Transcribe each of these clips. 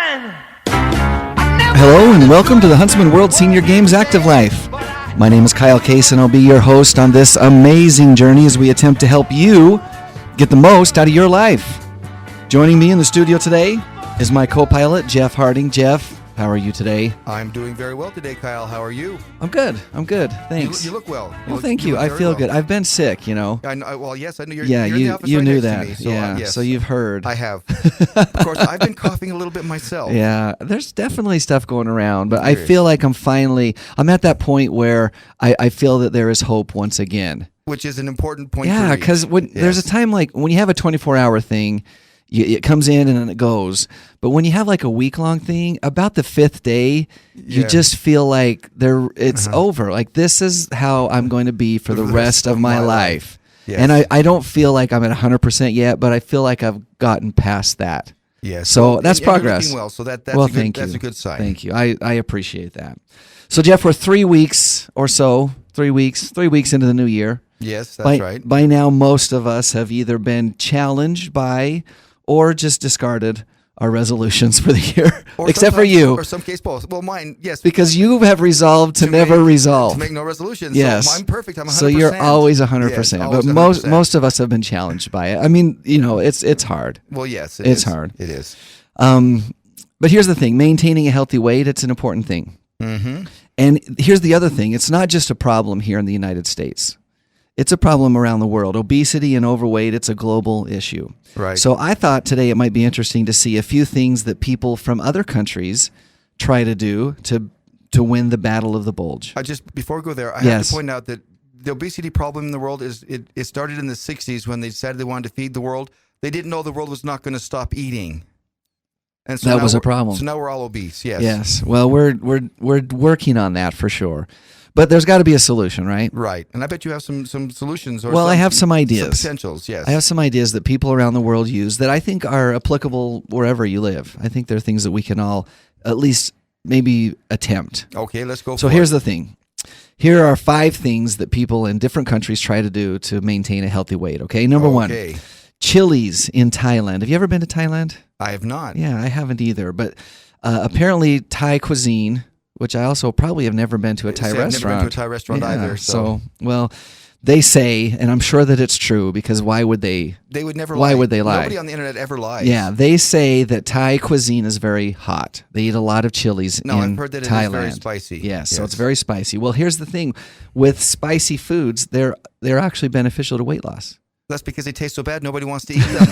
Hello and welcome to the Huntsman World Senior Games Active Life. My name is Kyle Case and I'll be your host on this amazing journey as we attempt to help you get the most out of your life. Joining me in the studio today is my co-pilot, Jeff Harding. Jeff, how are you today? I'm doing very well today, Kyle. How are you? I'm good. Thanks. You look well. Thank you. I feel good. I've been sick, you know. I know. Well, yes, I know. You're yeah, in the office you right knew next that. to me, so, yeah, yes. So you've heard. I have. Of course, I've been coughing a little bit myself. Yeah, there's definitely stuff going around, but I feel like I'm at that point where I feel that there is hope once again. Which is an important point. Yeah, because there's a time like when you have a 24-hour thing, it comes in and then it goes. But when you have like a week-long thing, about the fifth day, you just feel like it's over. Like this is how I'm going to be for the rest of my life. Yes. And I don't feel like I'm at 100% yet, but I feel like I've gotten past that. Yes. So that's progress. You're looking well, so that's a good sign. Thank you. I appreciate that. So Jeff, we're 3 weeks or so, 3 weeks into the new year. Yes, that's right. By now, most of us have either been challenged by or just discarded our resolutions for the year, except for you. Or some case both. Well, mine, yes. Because you have resolved to never resolve. To make no resolutions. Yes. So I'm perfect. I'm 100%. So you're always 100%. Yes, but 100%. most of us have been challenged by it. I mean, you know, it's hard. Well, yes, it's hard. It is. But here's the thing. Maintaining a healthy weight, it's an important thing. Mm-hmm. And here's the other thing. It's not just a problem here in the United States. It's a problem around the world. Obesity and overweight, it's a global issue. Right. So I thought today it might be interesting to see a few things that people from other countries try to do to win the battle of the bulge. Before we go there, I have to point out that the obesity problem in the world it started in the 60s when they decided they wanted to feed the world. They didn't know the world was not going to stop eating. And so that was a problem. So now we're all obese, yes. Yes. Well, we're working on that for sure. But there's got to be a solution, right? Right. And I bet you have some solutions. I have some ideas. Some potentials, yes. I have some ideas that people around the world use that I think are applicable wherever you live. I think they're things that we can all at least maybe attempt. Okay, let's go for it. So here's the thing. Here are 5 things that people in different countries try to do to maintain a healthy weight, okay? Number 1, chilies in Thailand. Have you ever been to Thailand? I have not. Yeah, I haven't either. But apparently Thai cuisine, which I also probably have never been to a Thai restaurant. I've never been to a Thai restaurant either. So, well, they say, and I'm sure that it's true because why would they? They would never lie. Why would they lie? Nobody on the internet ever lies. Yeah, they say that Thai cuisine is very hot. They eat a lot of chilies in Thailand. I've heard that it is very spicy. Yes, so it's very spicy. Well, here's the thing. With spicy foods, they're actually beneficial to weight loss. That's because they taste so bad, nobody wants to eat them.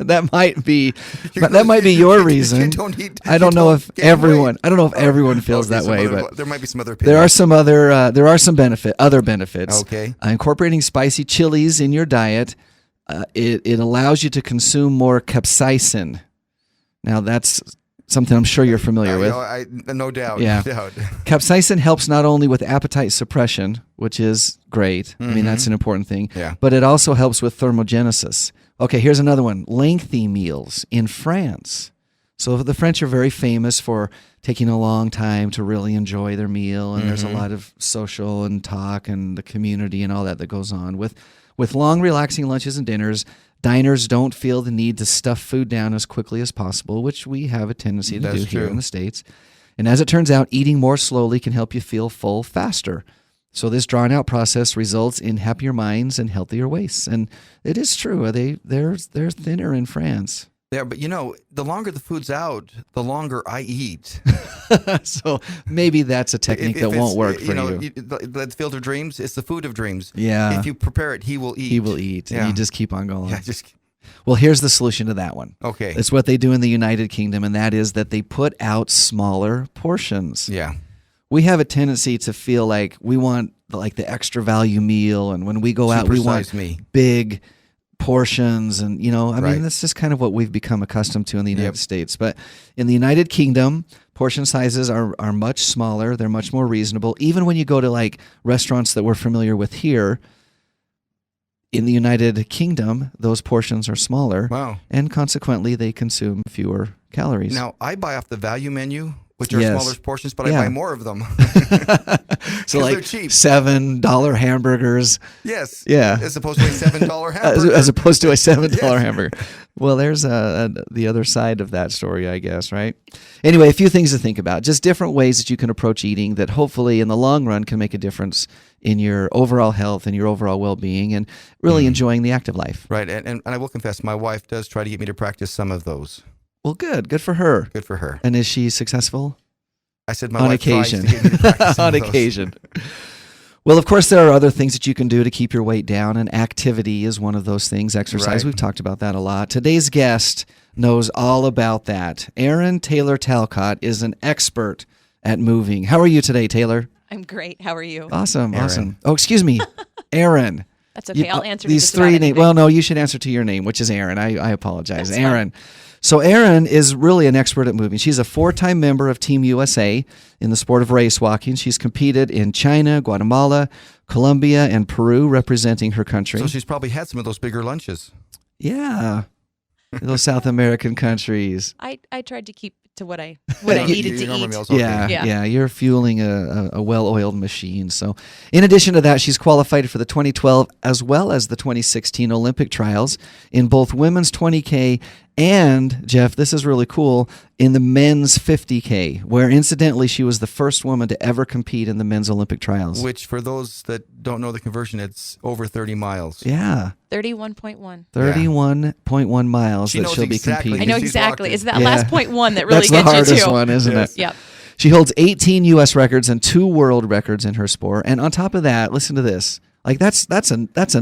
That might be your reason. I don't know if everyone feels that way, but there might be some other opinions. There are some other benefits. Okay. Incorporating spicy chilies in your diet, it allows you to consume more capsaicin. Now that's something I'm sure you're familiar with. No doubt. Yeah. No doubt. Capsaicin helps not only with appetite suppression, which is great. Mm-hmm. I mean, that's an important thing. Yeah. But it also helps with thermogenesis. Okay, here's another one. Lengthy meals in France. So the French are very famous for taking a long time to really enjoy their meal, and there's a lot of social and talk and the community and all that goes on. With long, relaxing lunches and dinners, diners don't feel the need to stuff food down as quickly as possible, which we have a tendency to do here in the States. And as it turns out, eating more slowly can help you feel full faster. So this drawn-out process results in happier minds and healthier waists. And it is true. They're thinner in France. Yeah, but the longer the food's out, the longer I eat. So maybe that's a technique that won't work for you. The field of dreams, it's the food of dreams. Yeah. If you prepare it, he will eat. He will eat. Yeah. And you just keep on going. Yeah, Well, here's the solution to that one. Okay. It's what they do in the United Kingdom, and that is that they put out smaller portions. Yeah. We have a tendency to feel like we want the extra value meal, and when we go out, we want big portions, and I mean, that's just kind of what we've become accustomed to in the United States. But in the United Kingdom, portion sizes are much smaller. They're much more reasonable. Even when you go to restaurants that we're familiar with here, in the United Kingdom, those portions are smaller. Wow. And consequently, they consume fewer calories. Now, I buy off the value menu, which are smaller portions, but I buy more of them. So they're cheap. $7 hamburgers. Yes. Yeah. As opposed to a $7 hamburger. As opposed to a $7 hamburger. Well, there's the other side of that story, I guess, right? Anyway, a few things to think about. Just different ways that you can approach eating that hopefully in the long run can make a difference in your overall health and your overall well-being and really enjoying the active life. Right. And I will confess, my wife does try to get me to practice some of those. Well, good. Good for her. Good for her. And is she successful? I said my On wife occasion. tries to get me to practice some On of those. occasion. Well, of course, there are other things that you can do to keep your weight down, and activity is one of those things. Exercise, Right. we've talked about that a lot. Today's guest knows all about that. Erin Taylor Talcott is an expert at moving. How are you today, Taylor? I'm great. How are you? Awesome, Erin. awesome. Oh, excuse me, Erin. That's okay. I'll answer these just about three names. anything. Well, no, you should answer to your name, which is Erin. I apologize, That's Erin. So Erin is really an expert at moving. She's a 4-time member of Team USA in the sport of race walking. She's competed in China, Guatemala, Colombia, and Peru, representing her country. So she's probably had some of those bigger lunches. Yeah, those South American countries. I tried to keep to what I Yeah, needed your to normal eat. meals, okay. Yeah. You're fueling a well-oiled machine. So, in addition to that, she's qualified for the 2012 as well as the 2016 Olympic trials in both women's 20K and, Jeff, this is really cool, in the men's 50K, where incidentally she was the first woman to ever compete in the men's Olympic trials. Which, for those that don't know the conversion, it's over 30 miles. Yeah, 31.1. 31.1 miles She that knows she'll exactly. be I competing. know She's exactly. locked in. It's that Yeah. last point one that really That's the gets hardest you too. one, isn't Yes. it? Yep. She holds 18 U.S. records and 2 world records in her sport. And on top of that, listen to this. Like that's enough That's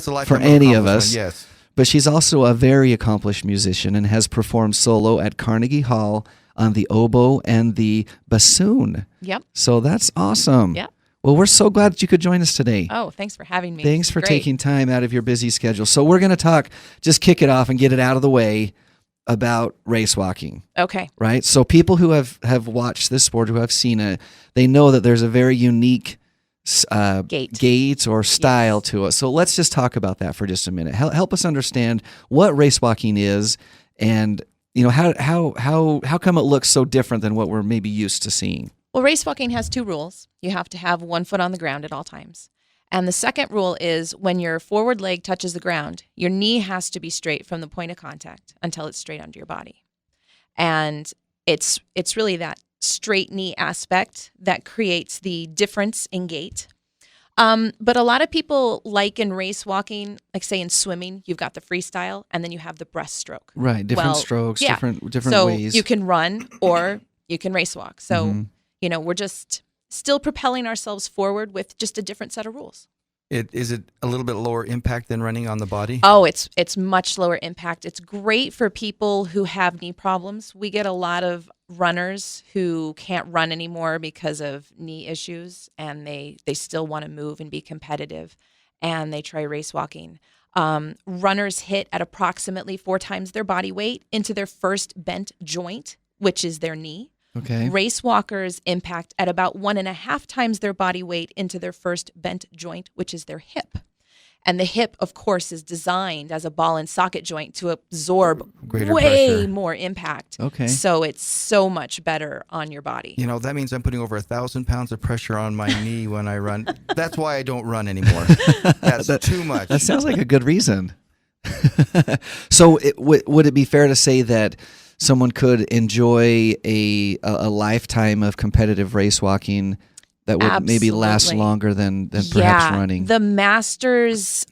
a for lifetime any of accomplishment, us. Yes. But she's also a very accomplished musician and has performed solo at Carnegie Hall on the oboe and the bassoon. Yep. So that's awesome. Yep. Well, we're so glad that you could join us today. Oh, thanks for having me. Thanks for Great. taking time out of your busy schedule. So we're going to just kick it off and get it out of the way about race walking. Okay. Right? So people who have watched this sport, who have seen it, they know that there's a very unique gait or style to it. So let's just talk about that for just a minute. Help us understand what race walking is, and how come it looks so different than what we're maybe used to seeing. Well, race walking has 2 rules. You have to have 1 foot on the ground at all times. And the second rule is when your forward leg touches the ground, your knee has to be straight from the point of contact until it's straight under your body. And it's really that straight knee aspect that creates the difference in gait. But a lot of people like in race walking, like say in swimming, you've got the freestyle and then you have the breaststroke. Right, different strokes, yeah. different So ways. you can run or you can race walk. So, we're just still propelling ourselves forward with just a different set of rules. Is it a little bit lower impact than running on the body? Oh, it's much lower impact. It's great for people who have knee problems. We get a lot of runners who can't run anymore because of knee issues, and they still want to move and be competitive, and they try race walking. Runners hit at approximately 4 times their body weight into their first bent joint, which is their knee. Okay. Race walkers impact at about 1.5 times their body weight into their first bent joint, which is their hip. And the hip, of course, is designed as a ball and socket joint to absorb Greater way pressure. more impact. Okay. So it's so much better on your body. That means I'm putting over 1,000 pounds of pressure on my knee when I run. That's why I don't run anymore. That's too much. That sounds like a good reason. So would it be fair to say that someone could enjoy a lifetime of competitive race walking that would maybe last Absolutely. longer than perhaps running? The masters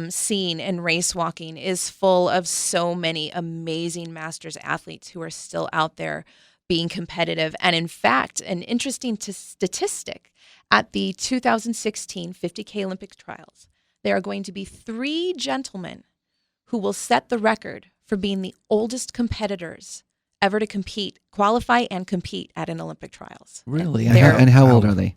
scene in race walking is full of so many amazing masters athletes who are still out there being competitive. And in fact, an interesting statistic, at the 2016 50K Olympic trials, there are going to be 3 gentlemen who will set the record for being the oldest competitors ever to qualify and compete at an Olympic trials. Really? And how old are they?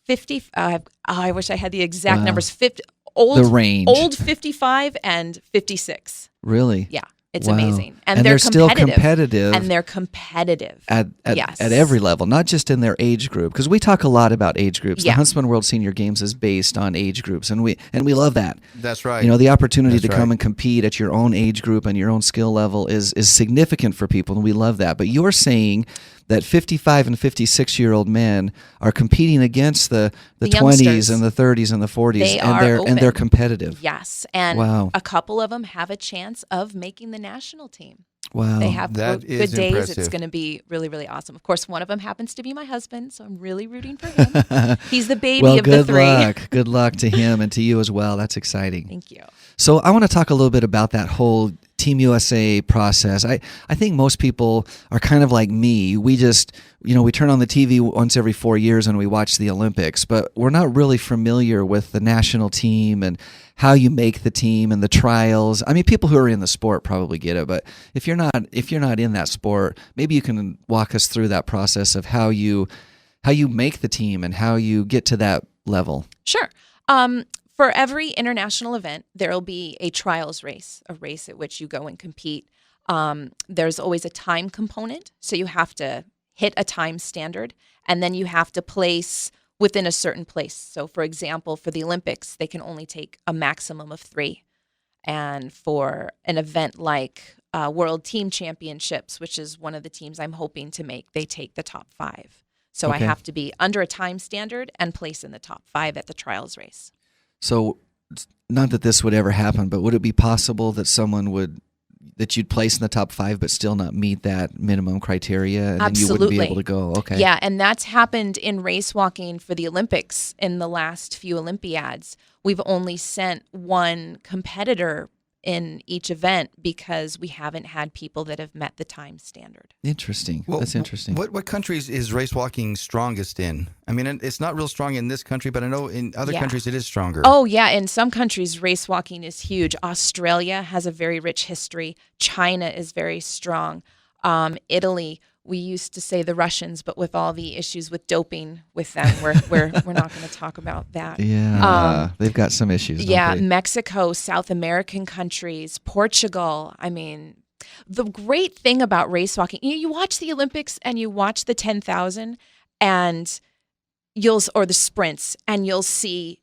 50. I wish I had the exact Wow. numbers. 50. Old, The range. Old 55 and 56. Really? Yeah, it's Wow. amazing, And they're still competitive. And they're competitive. At Yes. every level, not just in their age group, because we talk a lot about age groups. Yeah. The Huntsman World Senior Games is based on age groups, and we love that. That's right. The opportunity to That's come right. and compete at your own age group and your own skill level is significant for people, and we love that. But you're saying that 55 and 56-year-old men are competing against the The 20s youngsters. and the 30s and the 40s, They and are they're open. competitive. Yes, and Wow. a couple of them have a chance of making the national team. Wow. They have That good is days. It's impressive. going to be really, really awesome. Of course, one of them happens to be my husband, so I'm really rooting for him. He's the baby Well, of the good three. luck. Good luck to him and to you as well. That's exciting. Thank you. So I want to talk a little bit about that whole Team USA process. I think most people are kind of like me. We just, we turn on the TV once every 4 years and we watch the Olympics, but we're not really familiar with the national team and how you make the team and the trials. I mean, people who are in the sport probably get it, but if you're not in that sport, maybe you can walk us through that process of how you make the team and how you get to that level. Sure. For every international event, there will be a trials race, a race at which you go and compete. There's always a time component, so you have to hit a time standard, and then you have to place within a certain place. So, for example, for the Olympics, they can only take a maximum of 3. And for an event like World Team Championships, which is one of the teams I'm hoping to make, they take the top 5. So Okay. I have to be under a time standard and place in the top 5 at the trials race. So, not that this would ever happen, but would it be possible that that you'd place in the top 5 but still not meet that minimum criteria, and then you wouldn't be able to go? Okay. Yeah, and that's happened in race walking for the Olympics in the last few Olympiads. We've only sent one competitor in each event because we haven't had people that have met the time standard. Interesting. Well, That's interesting. What countries is race walking strongest in? I mean, it's not real strong in this country, but I know in other countries it is stronger. Oh, yeah. In some countries, race walking is huge. Australia has a very rich history. China is very strong. Italy, we used to say the Russians, but with all the issues with doping with them, we're not going to talk about that. Yeah, they've got some issues. Yeah, don't they? Mexico, South American countries, Portugal. I mean, the great thing about race walking, you watch the Olympics and you watch the 10,000 and or the sprints, and you'll see,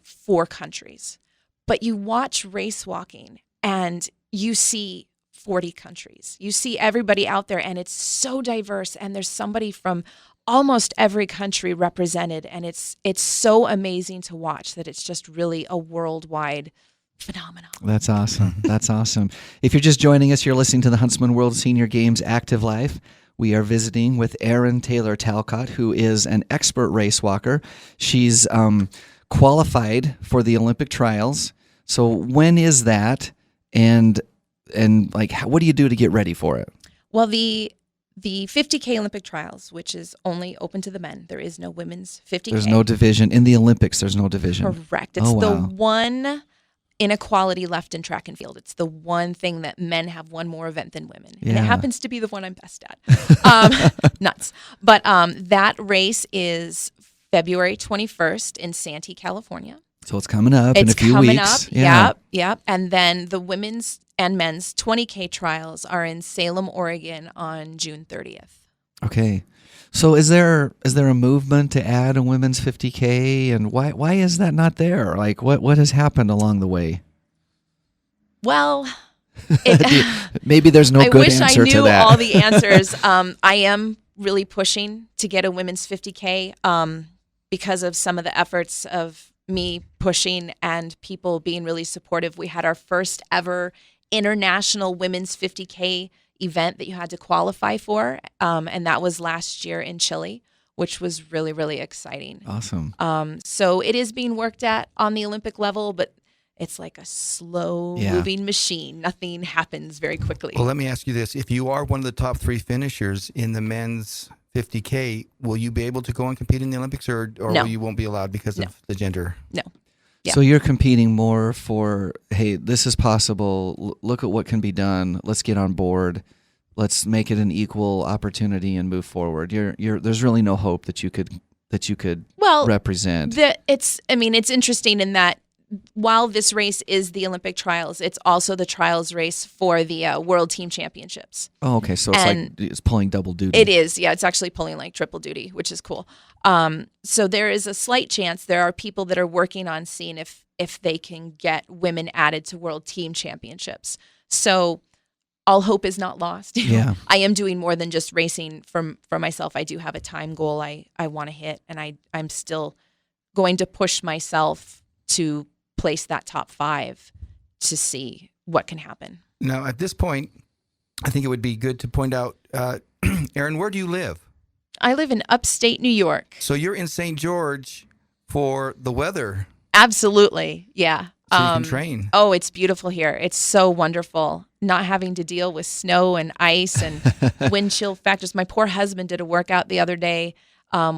4 countries. But you watch race walking and you see 40 countries. You see everybody out there, and it's so diverse, and there's somebody from almost every country represented, and it's so amazing to watch that it's just really a worldwide phenomenon. That's awesome. That's awesome. If you're just joining us, you're listening to the Huntsman World Senior Games Active Life. We are visiting with Erin Taylor Talcott, who is an expert race walker. She's qualified for the Olympic trials. So when is that? And what do you do to get ready for it? Well, the 50K Olympic trials, which is only open to the men. There is no women's 50K. There's no division. In the Olympics, there's no division. Correct. It's wow. the one inequality left in track and field. It's the one thing that men have one more event than women. Yeah. And it happens to be the one I'm best at. Nuts. But that race is February 21st in Santee, California. So it's coming up in a few coming weeks. Up. Yeah. Yep. And then the women's and men's 20K trials are in Salem, Oregon on June 30th. Okay. So is there a movement to add a women's 50K, and why is that not there? Like what has happened along the way? Well, maybe there's no good answer to that. I wish I knew all the answers. I am really pushing to get a women's 50K because of some of the efforts of me pushing and people being really supportive. We had our first ever international women's 50K event that you had to qualify for, and that was last year in Chile, which was really, really exciting. Awesome. So it is being worked at on the Olympic level, but it's like a slow moving machine. Nothing happens very quickly. Well, let me ask you this. If you are one of the top 3 finishers in the men's 50K, will you be able to go and compete in the Olympics, or No. you won't be allowed because of the gender? No. Yeah. So you're competing more for, hey, this is possible. Look at what can be done. Let's get on board. Let's make it an equal opportunity and move forward. There's really no hope that you could represent. It's interesting in that while this race is the Olympic trials, it's also the trials race for the World Team Championships. Oh, okay. So it's pulling double duty. It is. Yeah, it's actually pulling like triple duty, which is cool. So there is a slight chance there are people that are working on seeing if they can get women added to World Team Championships. So all hope is not lost. Yeah. I am doing more than just racing for myself. I do have a time goal I want to hit, and I'm still going to push myself to place that top 5 to see what can happen. Now, at this point, I think it would be good to point out, Erin, where do you live? I live in upstate New York. So you're in St. George for the weather. Absolutely. Yeah. So you can train. Oh, it's beautiful here. It's so wonderful. Not having to deal with snow and ice and wind chill factors. My poor husband did a workout the other day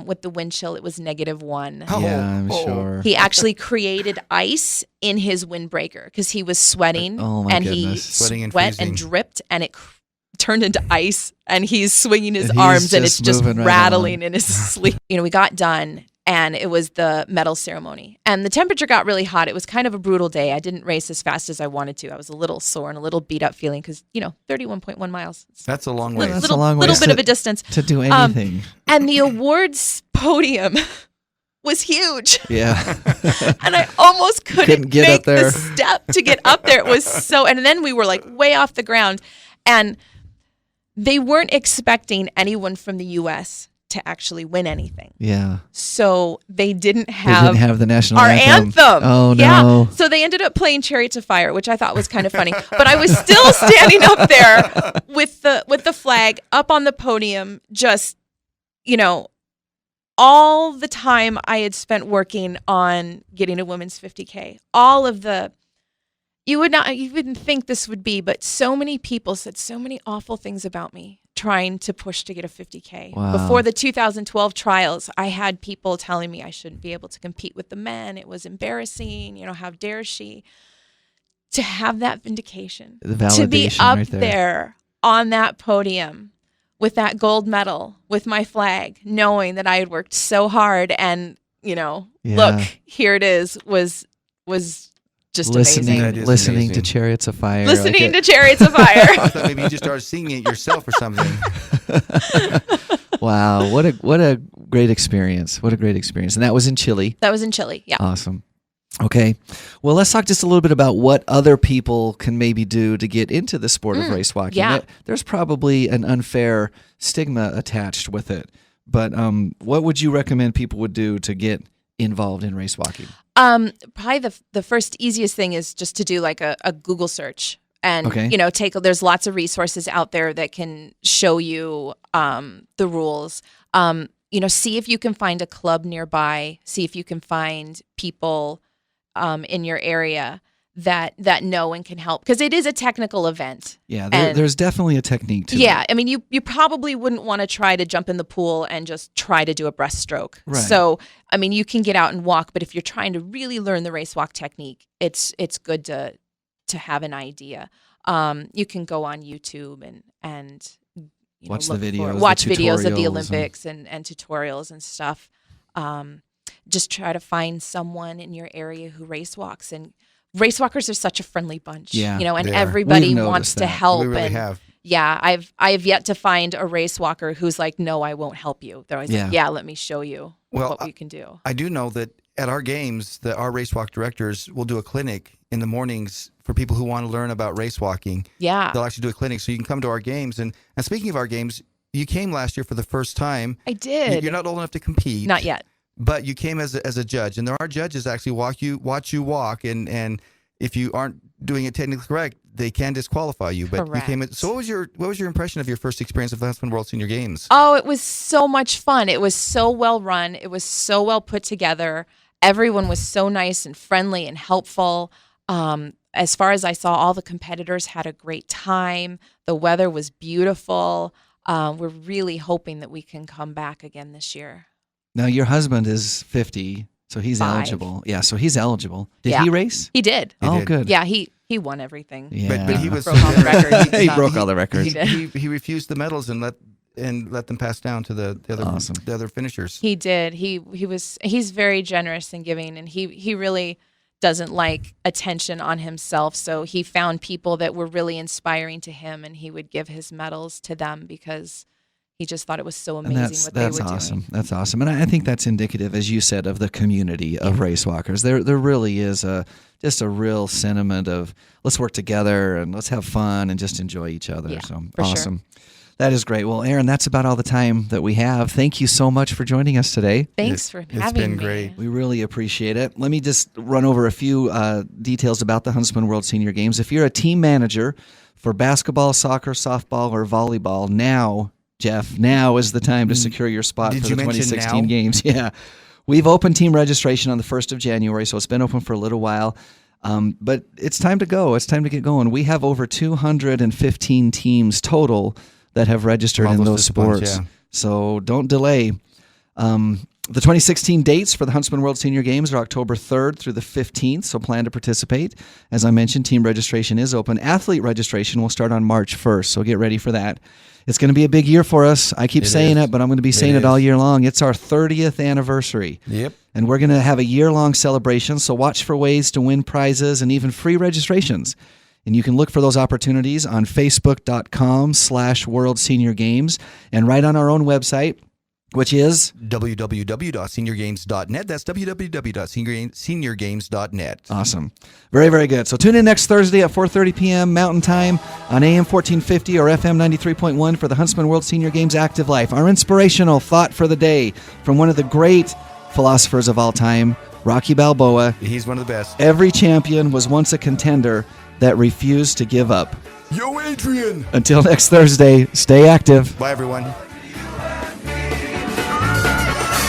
with the wind chill. It was -1. Oh, Yeah, I'm sure. He actually created ice in his windbreaker because he was sweating Oh, my and he goodness. Sweating and sweat freezing. and dripped, and it turned into ice, and he's swinging his And he's arms and it's just just moving right rattling on. in his sleep. We got done and it was the medal ceremony and the temperature got really hot. It was kind of a brutal day. I didn't race as fast as I wanted to. I was a little sore and a little beat up feeling because 31.1 miles. That's a long way. That's little, a long little ways bit of a distance. to do anything. And the awards podium was huge. Yeah. And I almost couldn't get make up there. the step to get up there. It was so, and then we were like way off the ground, and they weren't expecting anyone from the U.S. to actually win anything. Yeah. So they didn't They have, didn't have the national our anthem. anthem. Oh, no. Yeah. So they ended up playing Chariots of Fire, which I thought was kind of funny. But I was still standing up there with the flag up on the podium, just, all the time I had spent working on getting a women's 50K, all of the, you wouldn't think this would be, but so many people said so many awful things about me trying to push to get a 50K. Wow. Before the 2012 trials, I had people telling me I shouldn't be able to compete with the men. It was embarrassing. How dare she? To have that vindication, The to be validation up right there. there on that podium with that gold medal, with my flag, knowing that I had worked so hard and, look, here it is, was just Listening, amazing. That is listening to amazing. Chariots of Fire. Listening to Chariots of Fire. I thought maybe you just started singing it yourself or something. Wow, what a great experience! What a great experience, and that was in Chile. That was in Chile. Yeah. Awesome. Okay, well, let's talk just a little bit about what other people can maybe do to get into the sport of race walking. yeah. There's probably an unfair stigma attached with it, but what would you recommend people would do to get involved in race walking? Probably the first easiest thing is just to do like a Google search. And, Okay. there's lots of resources out there that can show you the rules. See if you can find a club nearby. See if you can find people in your area that know and can help. Because it is a technical event. Yeah, And- there's definitely a technique to it. Yeah, I mean, you probably wouldn't want to try to jump in the pool and just try to do a breaststroke. Right. So, I mean, you can get out and walk, but if you're trying to really learn the race walk technique, it's good to have an idea. You can go on YouTube and Watch the look videos, the watch videos of the tutorials Olympics and tutorials and stuff. Just try to find someone in your area who race walks, and race walkers are such a friendly bunch. Yeah, and they are. everybody We've wants noticed to that. help. We really and have. yeah, I have yet to find a race walker who's like, no, I won't help you. They're always like, yeah, let me show you what we can do. I do know that at our games, our race walk directors will do a clinic in the mornings for people who want to learn about race walking. Yeah, They'll actually do a clinic, so you can come to our games. And speaking of our games, you came last year for the first time. I did. You're not old enough to compete. Not yet. But you came as a judge, and there are judges actually watch you walk, and if you aren't doing it technically correct, they can disqualify you. But you came. So what was your impression of your first experience of the Huntsman World Senior Games? Oh, it was so much fun. It was so well run. It was so well put together. Everyone was so nice and friendly and helpful. As far as I saw, all the competitors had a great time. The weather was beautiful. We're really hoping that we can come back again this year. Now, your husband is 50, so he's 5. eligible. Yeah, so he's eligible. Did Yeah. he race? He did. He Oh, did. good. Yeah, he won everything. Yeah. But he was Broke all the records. He broke all the records. He did. He refused the medals and let them pass down to the other Awesome. the other finishers. He did. He's very generous and giving, and he really doesn't like attention on himself. So he found people that were really inspiring to him, and he would give his medals to them because He just thought it was so And amazing what they were awesome. doing. That's awesome. And I think that's indicative, as you said, of the community of race walkers. There really is just a real sentiment of let's work together and let's have fun and just enjoy each other. Yeah, So for awesome. sure. That is great. Well, Aaron, that's about all the time that we have. Thank you so much for joining us today. Thanks for having me. It's been great. We really appreciate it. Let me just run over a few details about the Huntsman World Senior Games. If you're a team manager for basketball, soccer, softball, or volleyball, now, Jeff, now is the time to secure your spot for the 2016 games. Yeah. We've opened team registration on the 1st of January, so it's been open for a little while. But it's time to go. It's time to get going. We have over 215 teams total that have registered in those sports. Yeah. So don't delay. The 2016 dates for the Huntsman World Senior Games are October 3rd through the 15th, so plan to participate. As I mentioned, team registration is open. Athlete registration will start on March 1st, so get ready for that. It's going to be a big year for us. I keep saying it, but I'm going to be saying it all year long. It's our 30th anniversary. Yep. And we're going to have a year-long celebration, so watch for ways to win prizes and even free registrations. And you can look for those opportunities on facebook.com/World Senior Games and right on our own website, which is www.seniorgames.net. That's www.seniorgames.net. Awesome. Very, very good. So tune in next Thursday at 4:30 p.m. Mountain Time on AM 1450 or FM 93.1 for the Huntsman World Senior Games Active Life. Our inspirational thought for the day from one of the great philosophers of all time, Rocky Balboa. He's one of the best. Every champion was once a contender that refused to give up. Yo, Adrian! Until next Thursday, stay active. Bye, everyone.